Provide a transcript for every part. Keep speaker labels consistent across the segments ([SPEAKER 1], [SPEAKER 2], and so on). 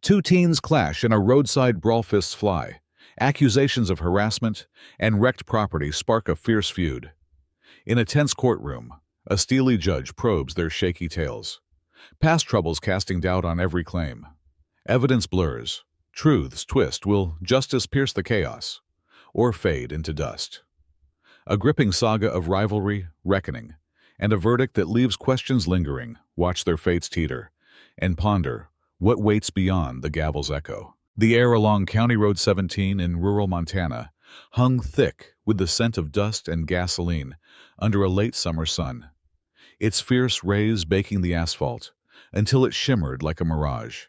[SPEAKER 1] Two teens clash in a roadside brawl, fists fly. Accusations of harassment and wrecked property spark a fierce feud. In a tense courtroom, a steely judge probes their shaky tales. Past troubles casting doubt on every claim. Evidence blurs. Truths twist. Will justice pierce the chaos or fade into dust? A gripping saga of rivalry, reckoning, and a verdict that leaves questions lingering. Watch their fates teeter and ponder what waits beyond the gavel's echo. The air along County Road 17 in rural Montana hung thick with the scent of dust and gasoline under a late summer sun, its fierce rays baking the asphalt until it shimmered like a mirage,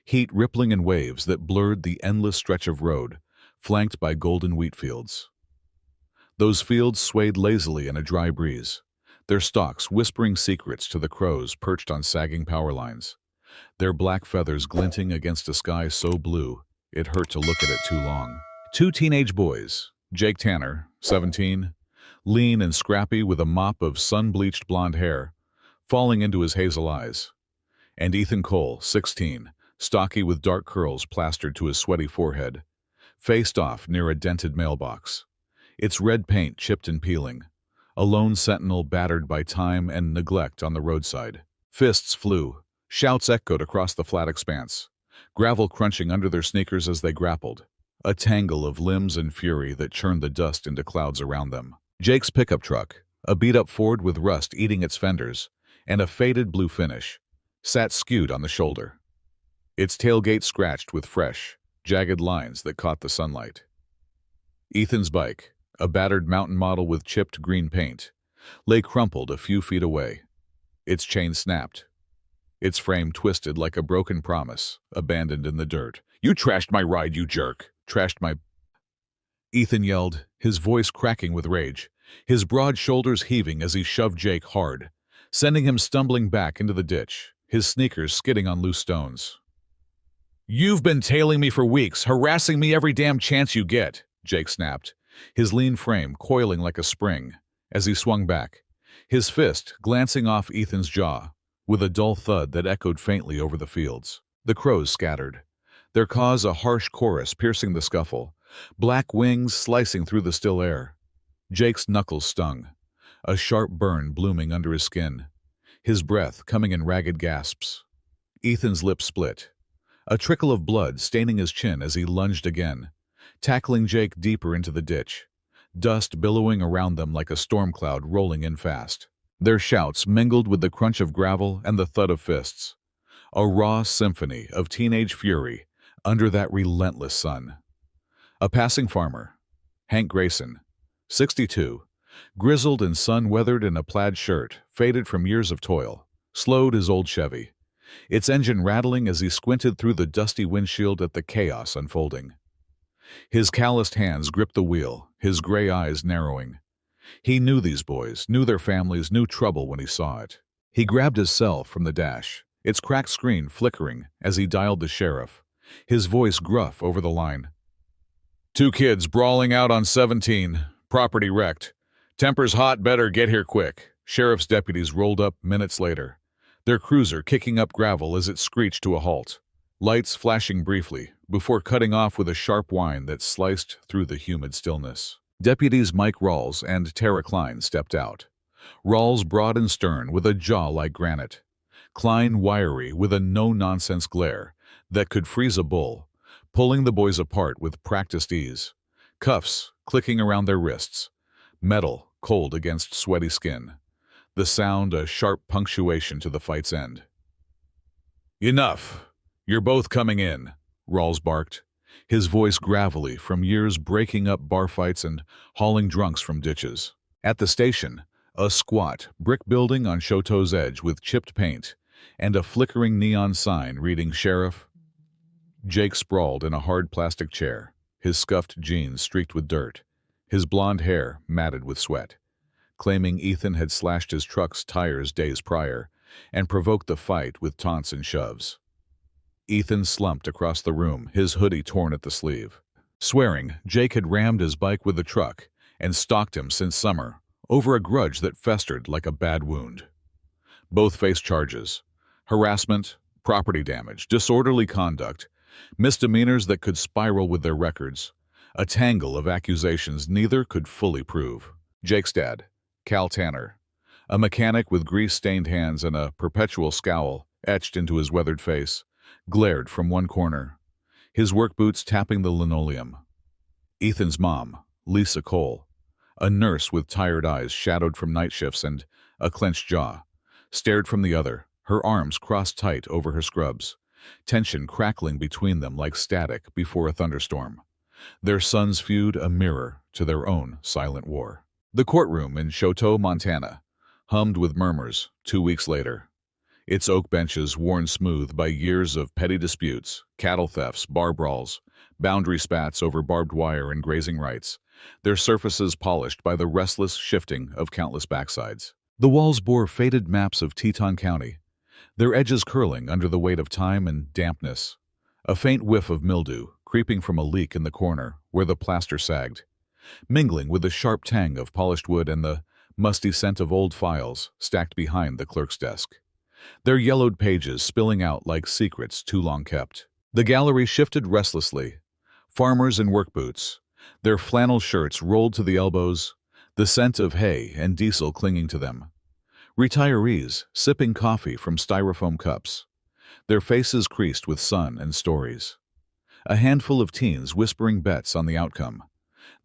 [SPEAKER 1] heat rippling in waves that blurred the endless stretch of road flanked by golden wheat fields. Those fields swayed lazily in a dry breeze, their stalks whispering secrets to the crows perched on sagging power lines, their black feathers glinting against a sky so blue it hurt to look at it too long. Two teenage boys, Jake Tanner, 17, lean and scrappy with a mop of sun-bleached blonde hair falling into his hazel eyes, and Ethan Cole, 16, stocky with dark curls plastered to his sweaty forehead, faced off near a dented mailbox, its red paint chipped and peeling, a lone sentinel battered by time and neglect on the roadside. Fists flew, shouts echoed across the flat expanse, gravel crunching under their sneakers as they grappled, a tangle of limbs and fury that churned the dust into clouds around them. Jake's pickup truck, a beat-up Ford with rust eating its fenders and a faded blue finish, sat skewed on the shoulder, its tailgate scratched with fresh, jagged lines that caught the sunlight. Ethan's bike, a battered mountain model with chipped green paint, lay crumpled a few feet away. Its chain snapped, its frame twisted like a broken promise, abandoned in the dirt. "You trashed my ride, you jerk! Trashed my—" Ethan yelled, his voice cracking with rage, his broad shoulders heaving as he shoved Jake hard, sending him stumbling back into the ditch, his sneakers skidding on loose stones. "You've been tailing me for weeks, harassing me every damn chance you get," Jake snapped, his lean frame coiling like a spring as he swung back, his fist glancing off Ethan's jaw, with a dull thud that echoed faintly over the fields. The crows scattered, their caws a harsh chorus piercing the scuffle, black wings slicing through the still air. Jake's knuckles stung, a sharp burn blooming under his skin, his breath coming in ragged gasps. Ethan's lips split, a trickle of blood staining his chin as he lunged again, tackling Jake deeper into the ditch, dust billowing around them like a storm cloud rolling in fast. Their shouts mingled with the crunch of gravel and the thud of fists, a raw symphony of teenage fury under that relentless sun. A passing farmer, Hank Grayson, 62, grizzled and sun-weathered in a plaid shirt faded from years of toil, slowed his old Chevy, its engine rattling as he squinted through the dusty windshield at the chaos unfolding. His calloused hands gripped the wheel, his gray eyes narrowing. He knew these boys, knew their families, knew trouble when he saw it. He grabbed his cell from the dash, its cracked screen flickering as he dialed the sheriff, his voice gruff over the line. "Two kids brawling out on 17, property wrecked. Tempers hot, better get here quick." Sheriff's deputies rolled up minutes later, their cruiser kicking up gravel as it screeched to a halt, lights flashing briefly before cutting off with a sharp whine that sliced through the humid stillness. Deputies Mike Rawls and Tara Klein stepped out. Rawls broad and stern with a jaw like granite, Klein wiry with a no-nonsense glare that could freeze a bull, pulling the boys apart with practiced ease, cuffs clicking around their wrists, metal cold against sweaty skin, the sound a sharp punctuation to the fight's end. "Enough! You're both coming in," Rawls barked, his voice gravelly from years breaking up bar fights and hauling drunks from ditches. At the station, a squat brick building on Choteau's edge with chipped paint and a flickering neon sign reading Sheriff. Jake sprawled in a hard plastic chair, his scuffed jeans streaked with dirt, his blonde hair matted with sweat, claiming Ethan had slashed his truck's tires days prior and provoked the fight with taunts and shoves. Ethan slumped across the room, his hoodie torn at the sleeve, swearing Jake had rammed his bike with the truck and stalked him since summer over a grudge that festered like a bad wound. Both faced charges: harassment, property damage, disorderly conduct, Misdemeanors that could spiral with their records. A tangle of accusations neither could fully prove. Jake's dad, Cal Tanner, a mechanic with grease-stained hands and a perpetual scowl etched into his weathered face, glared from one corner, his work boots tapping the linoleum. Ethan's mom, Lisa Cole, a nurse with tired eyes shadowed from night shifts and a clenched jaw, stared from the other, her arms crossed tight over her scrubs, tension crackling between them like static before a thunderstorm. Their son's feud a mirror to their own silent war. The courtroom in Choteau, Montana, hummed with murmurs 2 weeks later. Its oak benches worn smooth by years of petty disputes, cattle thefts, bar brawls, boundary spats over barbed wire and grazing rights, their surfaces polished by the restless shifting of countless backsides. The walls bore faded maps of Teton County, their edges curling under the weight of time and dampness. A faint whiff of mildew creeping from a leak in the corner where the plaster sagged, mingling with the sharp tang of polished wood and the musty scent of old files stacked behind the clerk's desk, their yellowed pages spilling out like secrets too long kept. The gallery shifted restlessly. Farmers in work boots, their flannel shirts rolled to the elbows, the scent of hay and diesel clinging to them. Retirees sipping coffee from styrofoam cups, their faces creased with sun and stories. A handful of teens whispering bets on the outcome,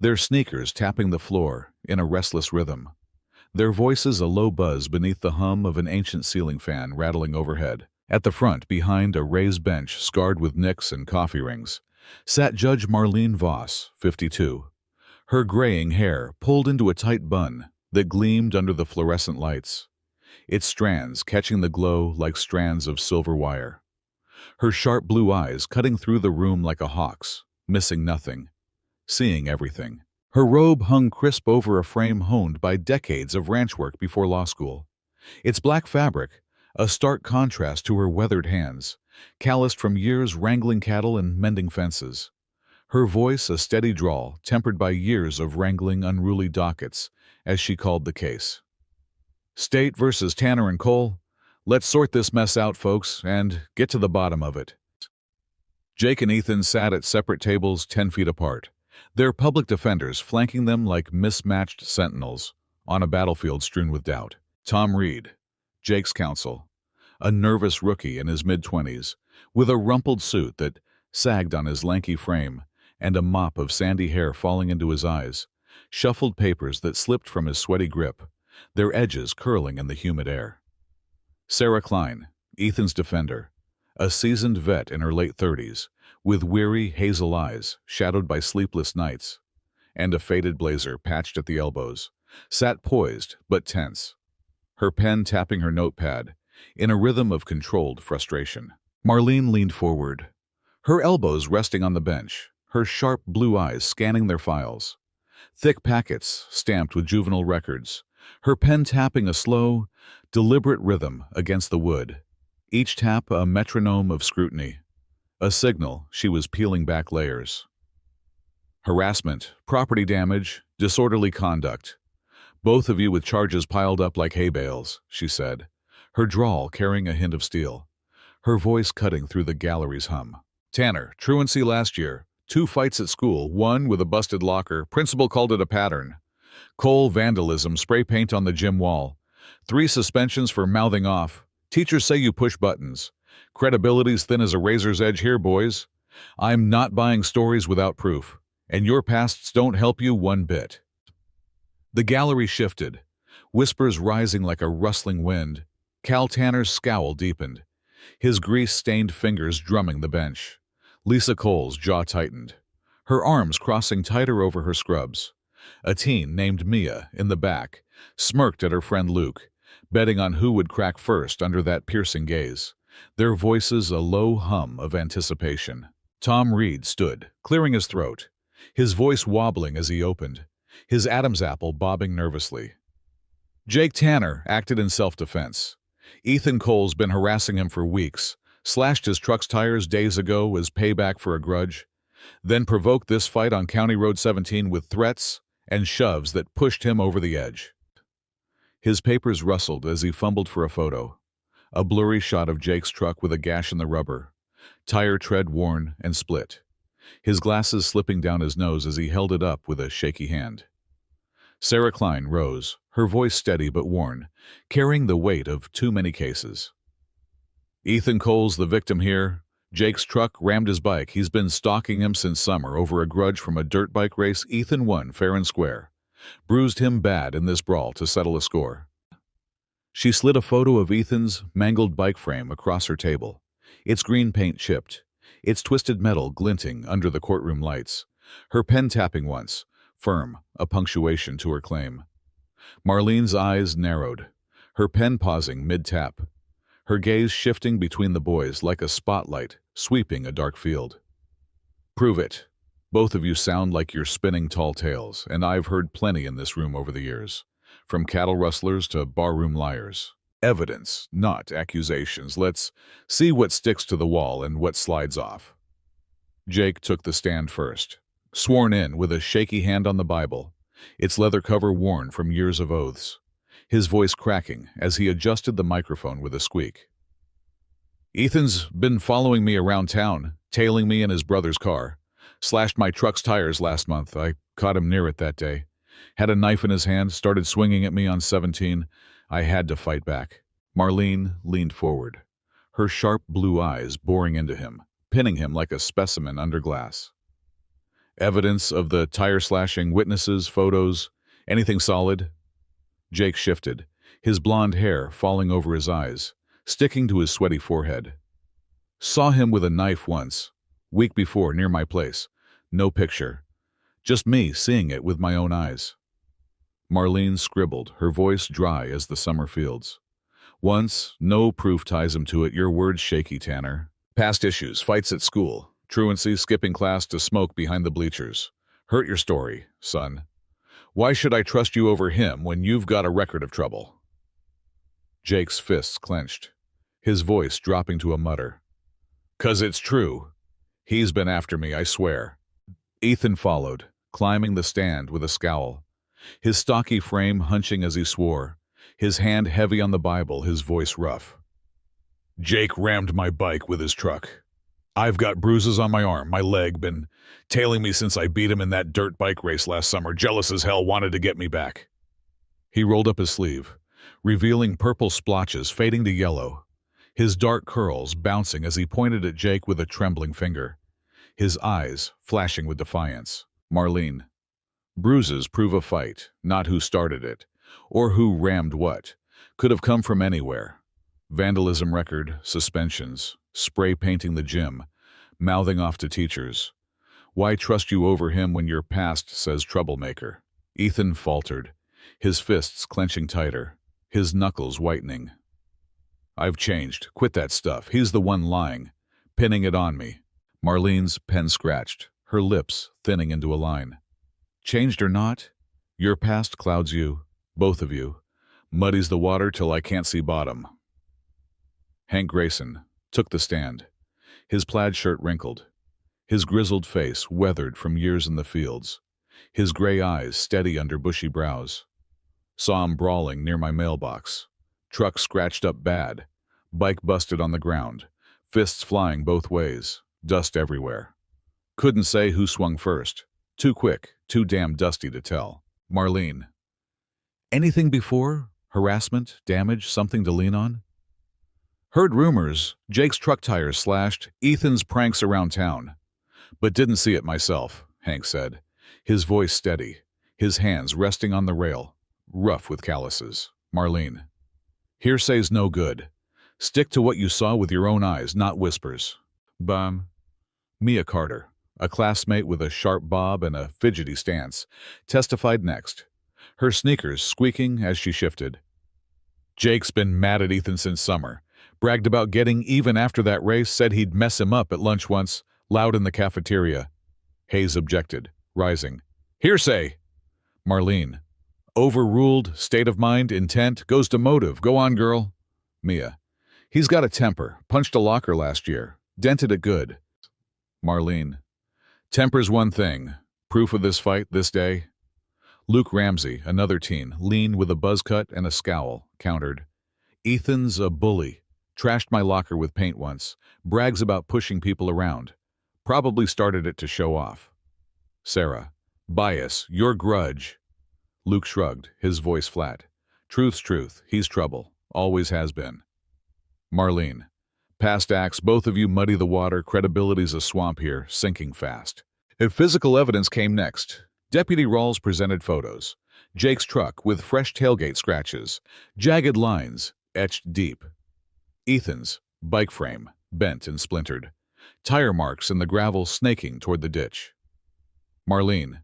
[SPEAKER 1] their sneakers tapping the floor in a restless rhythm, their voices a low buzz beneath the hum of an ancient ceiling fan rattling overhead. At the front, behind a raised bench scarred with nicks and coffee rings, sat Judge Marlene Voss, 52, her graying hair pulled into a tight bun that gleamed under the fluorescent lights, its strands catching the glow like strands of silver wire. Her sharp blue eyes cutting through the room like a hawk's, missing nothing, seeing everything. Her robe hung crisp over a frame honed by decades of ranch work before law school. Its black fabric, a stark contrast to her weathered hands, calloused from years wrangling cattle and mending fences. Her voice a steady drawl, tempered by years of wrangling unruly dockets, as she called the case. State versus Tanner and Cole. Let's sort this mess out, folks, and get to the bottom of it. Jake and Ethan sat at separate tables 10 feet apart, their public defenders flanking them like mismatched sentinels on a battlefield strewn with doubt. Tom Reed, Jake's counsel, a nervous rookie in his mid-20s, with a rumpled suit that sagged on his lanky frame and a mop of sandy hair falling into his eyes, shuffled papers that slipped from his sweaty grip, their edges curling in the humid air. Sarah Klein, Ethan's defender, a seasoned vet in her late 30s, with weary hazel eyes shadowed by sleepless nights, and a faded blazer patched at the elbows, sat poised but tense, her pen tapping her notepad in a rhythm of controlled frustration. Marlene leaned forward, her elbows resting on the bench, her sharp blue eyes scanning their files. Thick packets stamped with juvenile records, her pen tapping a slow, deliberate rhythm against the wood, each tap a metronome of scrutiny, a signal she was peeling back layers. Harassment, property damage, disorderly conduct. Both of you with charges piled up like hay bales, she said, her drawl carrying a hint of steel, her voice cutting through the gallery's hum. Tanner, truancy last year, 2 fights at school, 1 with a busted locker, principal called it a pattern. Cole, vandalism, spray paint on the gym wall. 3 suspensions for mouthing off. Teachers say you push buttons. Credibility's thin as a razor's edge here, boys. I'm not buying stories without proof, and your pasts don't help you one bit. The gallery shifted, whispers rising like a rustling wind. Cal Tanner's scowl deepened, his grease-stained fingers drumming the bench. Lisa Cole's jaw tightened, her arms crossing tighter over her scrubs. A teen named Mia, in the back, smirked at her friend Luke, betting on who would crack first under that piercing gaze, their voices a low hum of anticipation. Tom Reed stood, clearing his throat, his voice wobbling as he opened, his Adam's apple bobbing nervously. Jake Tanner acted in self-defense. Ethan Cole's been harassing him for weeks, slashed his truck's tires days ago as payback for a grudge, then provoked this fight on County Road 17 with threats and shoves that pushed him over the edge. His papers rustled as he fumbled for a photo, a blurry shot of Jake's truck with a gash in the rubber, tire tread worn and split, his glasses slipping down his nose as he held it up with a shaky hand. Sarah Klein rose, her voice steady but worn, carrying the weight of too many cases. Ethan Cole's the victim here. Jake's truck rammed his bike. He's been stalking him since summer over a grudge from a dirt bike race. Ethan won fair and square. Bruised him bad in this brawl to settle a score. She slid a photo of Ethan's mangled bike frame across her table, its green paint chipped, its twisted metal glinting under the courtroom lights, her pen tapping once, firm, a punctuation to her claim. Marlene's eyes narrowed, her pen pausing mid-tap, her gaze shifting between the boys like a spotlight sweeping a dark field. Prove it. Both of you sound like you're spinning tall tales, and I've heard plenty in this room over the years, from cattle rustlers to barroom liars. Evidence, not accusations. Let's see what sticks to the wall and what slides off. Jake took the stand first, sworn in with a shaky hand on the Bible, its leather cover worn from years of oaths, his voice cracking as he adjusted the microphone with a squeak. Ethan's been following me around town, tailing me in his brother's car. Slashed my truck's tires last month. I caught him near it that day. Had a knife in his hand, started swinging at me on 17. I had to fight back. Marlene leaned forward, her sharp blue eyes boring into him, pinning him like a specimen under glass. Evidence of the tire slashing, witnesses, photos, anything solid? Jake shifted, his blonde hair falling over his eyes, sticking to his sweaty forehead. Saw him with a knife once, week before near my place. No picture. Just me seeing it with my own eyes. Marlene scribbled, her voice dry as the summer fields. Once, no proof ties him to it. Your words shaky, Tanner. Past issues, fights at school, truancy, skipping class to smoke behind the bleachers. Hurt your story, son. Why should I trust you over him when you've got a record of trouble? Jake's fists clenched, his voice dropping to a mutter. 'Cause it's true. He's been after me, I swear. Ethan followed, climbing the stand with a scowl, his stocky frame hunching as he swore, his hand heavy on the Bible, his voice rough. Jake rammed my bike with his truck. I've got bruises on my arm, my leg, been tailing me since I beat him in that dirt bike race last summer. Jealous as hell, wanted to get me back. He rolled up his sleeve, revealing purple splotches fading to yellow, his dark curls bouncing as he pointed at Jake with a trembling finger, his eyes flashing with defiance. Marlene. Bruises prove a fight, not who started it, or who rammed what. Could have come from anywhere. Vandalism record, suspensions, spray painting the gym, mouthing off to teachers. Why trust you over him when your past says troublemaker? Ethan faltered, his fists clenching tighter, his knuckles whitening. I've changed. Quit that stuff. He's the one lying, pinning it on me. Marlene's pen scratched, her lips thinning into a line. Changed or not, your past clouds you, both of you, muddies the water till I can't see bottom. Hank Grayson took the stand, his plaid shirt wrinkled, his grizzled face weathered from years in the fields, his gray eyes steady under bushy brows. Saw him brawling near my mailbox, truck scratched up bad, bike busted on the ground, fists flying both ways, dust everywhere. Couldn't say who swung first. Too quick, too damn dusty to tell. Marlene. Anything before? Harassment, damage, something to lean on? Heard rumors, Jake's truck tires slashed, Ethan's pranks around town. But didn't see it myself, Hank said, his voice steady, his hands resting on the rail, rough with calluses. Marlene. Hearsay's no good. Stick to what you saw with your own eyes, not whispers. Bum. Mia Carter, a classmate with a sharp bob and a fidgety stance, testified next, her sneakers squeaking as she shifted. Jake's been mad at Ethan since summer. Bragged about getting even after that race, said he'd mess him up at lunch once, loud in the cafeteria. Hayes objected, rising. Hearsay! Marlene. Overruled, state of mind, intent, goes to motive. Go on, girl. Mia. He's got a temper. Punched a locker last year. Dented it good. Marlene. Temper's one thing. Proof of this fight, this day? Luke Ramsey, another teen, lean with a buzz cut and a scowl, countered. Ethan's a bully. Trashed my locker with paint once. Brags about pushing people around. Probably started it to show off. Sarah. Bias. Your grudge. Luke shrugged, his voice flat. Truth's truth. He's trouble. Always has been. Marlene. Past acts, both of you muddy the water. Credibility's a swamp here, sinking fast. If physical evidence came next, Deputy Rawls presented photos. Jake's truck with fresh tailgate scratches, jagged lines etched deep. Ethan's bike frame bent and splintered, tire marks in the gravel snaking toward the ditch. Marlene.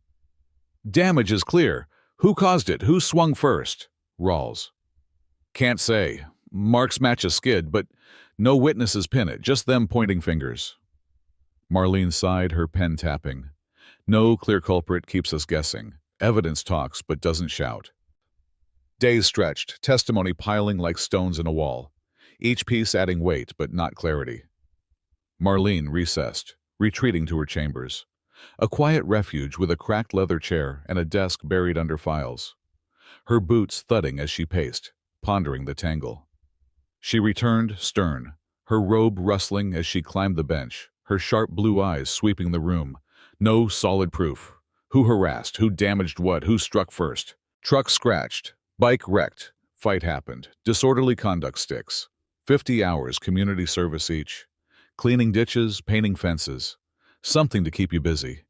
[SPEAKER 1] Damage is clear. Who caused it? Who swung first? Rawls. Can't say. Marks match a skid, but no witnesses pin it, just them pointing fingers. Marlene sighed, her pen tapping. No clear culprit keeps us guessing. Evidence talks but doesn't shout. Days stretched, testimony piling like stones in a wall, each piece adding weight but not clarity. Marlene recessed, retreating to her chambers. A quiet refuge with a cracked leather chair and a desk buried under files. Her boots thudding as she paced, pondering the tangle. She returned, stern, her robe rustling as she climbed the bench, her sharp blue eyes sweeping the room. No solid proof. Who harassed? Who damaged what? Who struck first? Truck scratched. Bike wrecked. Fight happened. Disorderly conduct sticks. 50 hours community service each. Cleaning ditches, painting fences. Something to keep you busy.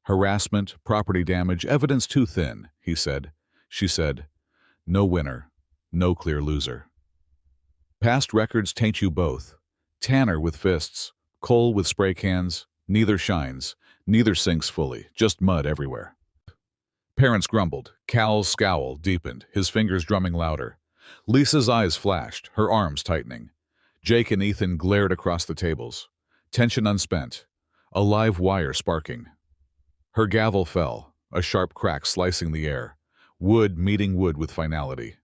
[SPEAKER 1] Harassment, property damage, evidence too thin, he said. She said, no winner, no clear loser. Past records taint you both. Tanner with fists, Cole with spray cans, neither shines, neither sinks fully, just mud everywhere. Parents grumbled. Cal's scowl deepened, his fingers drumming louder. Lisa's eyes flashed, her arms tightening. Jake and Ethan glared across the tables. Tension unspent, a live wire sparking. Her gavel fell, a sharp crack slicing the air. Wood meeting wood with finality.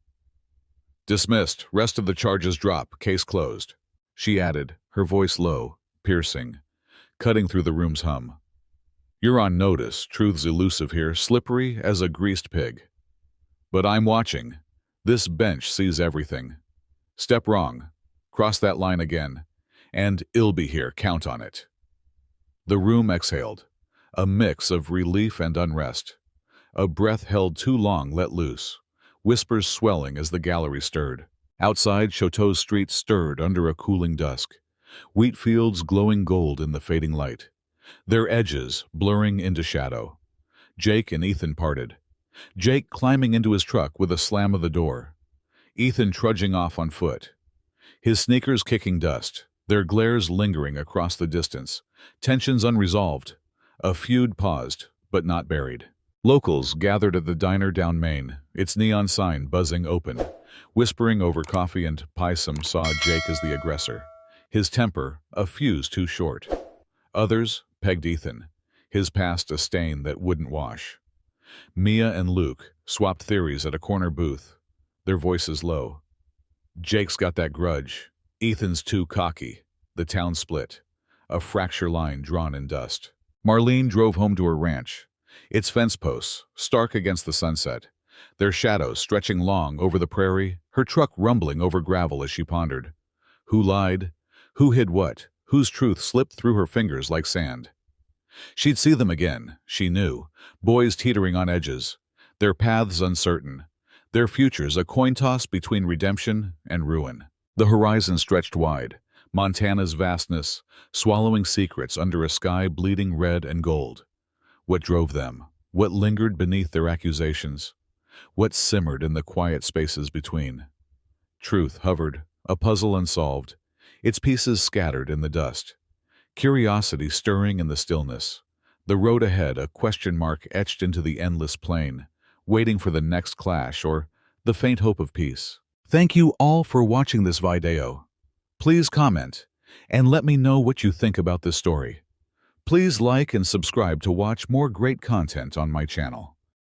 [SPEAKER 1] Dismissed, rest of the charges drop, case closed. She added, her voice low, piercing, cutting through the room's hum. You're on notice, truth's elusive here, slippery as a greased pig. But I'm watching. This bench sees everything. Step wrong, cross that line again, and it'll be here, count on it. The room exhaled, a mix of relief and unrest. A breath held too long let loose, whispers swelling as the gallery stirred. Outside, Choteau's street stirred under a cooling dusk, wheat fields glowing gold in the fading light, their edges blurring into shadow. Jake and Ethan parted, Jake climbing into his truck with a slam of the door, Ethan trudging off on foot, his sneakers kicking dust, their glares lingering across the distance, tensions unresolved. A feud paused, but not buried. Locals gathered at the diner down Main, its neon sign buzzing open. Whispering over coffee and pie, some saw Jake as the aggressor, his temper a fuse too short. Others pegged Ethan, his past a stain that wouldn't wash. Mia and Luke swapped theories at a corner booth, their voices low. Jake's got that grudge. Ethan's too cocky. The town split, a fracture line drawn in dust. Marlene drove home to her ranch, its fence posts stark against the sunset, their shadows stretching long over the prairie, her truck rumbling over gravel as she pondered. Who lied? Who hid what? Whose truth slipped through her fingers like sand? She'd see them again, she knew, boys teetering on edges, their paths uncertain, their futures a coin toss between redemption and ruin. The horizon stretched wide, Montana's vastness, swallowing secrets under a sky bleeding red and gold. What drove them? What lingered beneath their accusations? What simmered in the quiet spaces between? Truth hovered, a puzzle unsolved, its pieces scattered in the dust. Curiosity stirring in the stillness. The road ahead, a question mark etched into the endless plain, waiting for the next clash or the faint hope of peace. Thank you all for watching this video. Please comment and let me know what you think about this story. Please like and subscribe to watch more great content on my channel.